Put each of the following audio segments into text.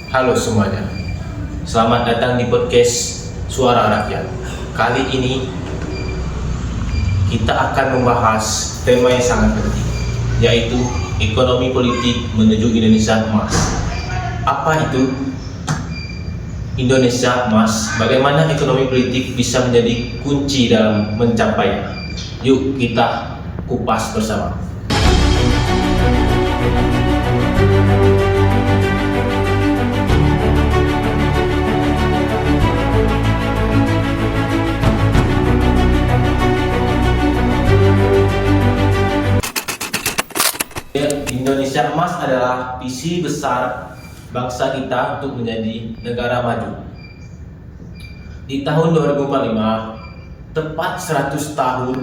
Halo semuanya, selamat datang di podcast Suara Rakyat. Kali ini kita akan membahas tema yang sangat penting, yaitu ekonomi politik menuju Indonesia Emas. Apa itu Indonesia Emas? Bagaimana ekonomi politik bisa menjadi kunci dalam mencapainya? Yuk kita kupas bersama. Indonesia Emas adalah visi besar bangsa kita untuk menjadi negara maju. Di tahun 2045, tepat 100 tahun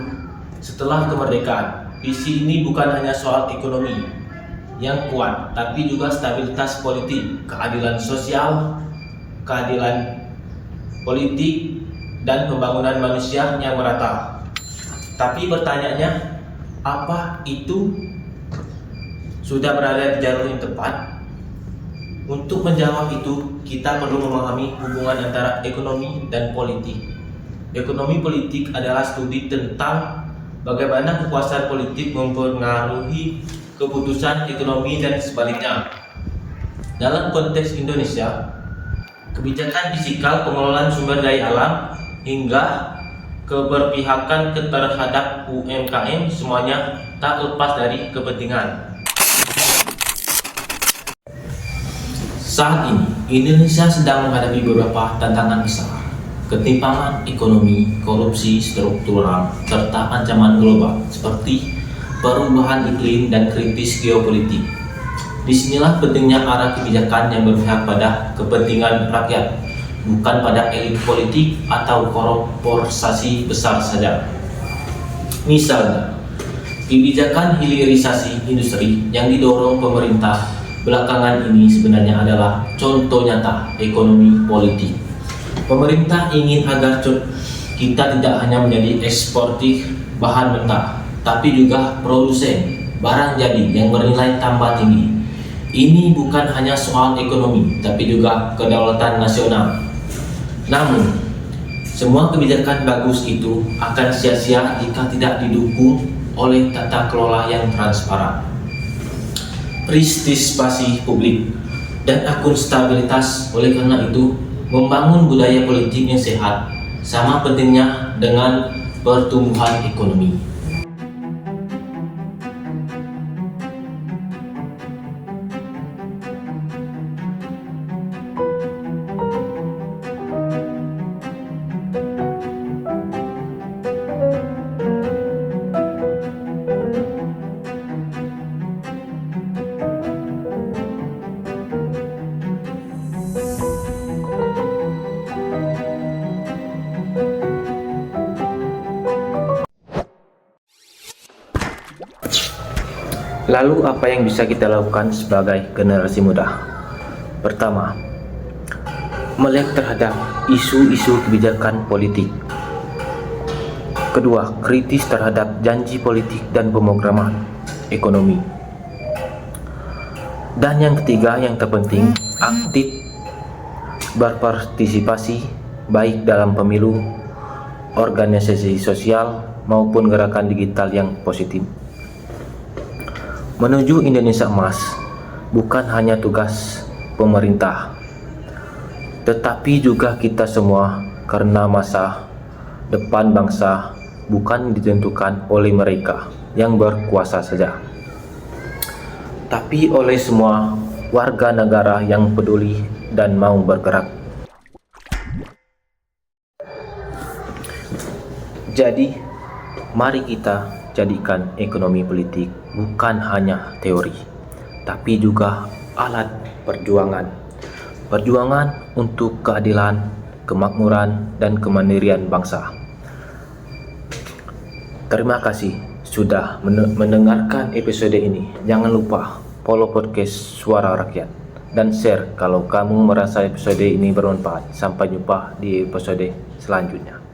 setelah kemerdekaan, visi ini bukan hanya soal ekonomi yang kuat, tapi juga stabilitas politik, keadilan sosial, keadilan politik, dan pembangunan manusia yang merata. Tapi pertanyaannya, apa itu sudah berada di jalur yang tepat? Untuk menjawab itu, kita perlu memahami hubungan antara ekonomi dan politik. Ekonomi politik adalah studi tentang bagaimana kekuasaan politik mempengaruhi keputusan ekonomi dan sebaliknya. Dalam konteks Indonesia, kebijakan fiskal, pengelolaan sumber daya alam, hingga keberpihakan terhadap UMKM semuanya tak lepas dari kepentingan. Saat ini, Indonesia sedang menghadapi beberapa tantangan besar: ketimpangan ekonomi, korupsi struktural, serta ancaman global seperti perubahan iklim dan krisis geopolitik. Disinilah pentingnya arah kebijakan yang berpihak pada kepentingan rakyat, bukan pada elit politik atau korporasi besar saja. Misalnya, kebijakan hilirisasi industri yang didorong pemerintah belakangan ini sebenarnya adalah contoh nyata ekonomi politik. Pemerintah ingin agar kita tidak hanya menjadi eksportir bahan mentah, tapi juga produsen barang jadi yang bernilai tambah tinggi. Ini bukan hanya soal ekonomi, tapi juga kedaulatan nasional. Namun, semua kebijakan bagus itu akan sia-sia jika tidak didukung oleh tata kelola yang transparan, partisipasi publik, dan akuntabilitas. Oleh karena itu, membangun budaya politik yang sehat sama pentingnya dengan pertumbuhan ekonomi. Lalu apa yang bisa kita lakukan sebagai generasi muda? Pertama, melek terhadap isu-isu kebijakan politik. Kedua, kritis terhadap janji politik dan pemrograman ekonomi. Dan yang ketiga, yang terpenting, aktif berpartisipasi baik dalam pemilu, organisasi sosial, maupun gerakan digital yang positif. Menuju Indonesia Emas bukan hanya tugas pemerintah, tetapi juga kita semua, karena masa depan bangsa bukan ditentukan oleh mereka yang berkuasa saja, tapi oleh semua warga negara yang peduli dan mau bergerak. Jadi, mari kita jadikan ekonomi politik bukan hanya teori, tapi juga alat perjuangan. Perjuangan untuk keadilan, kemakmuran, dan kemandirian bangsa. Terima kasih sudah mendengarkan episode ini. Jangan lupa follow podcast Suara Rakyat dan share kalau kamu merasa episode ini bermanfaat. Sampai jumpa di episode selanjutnya.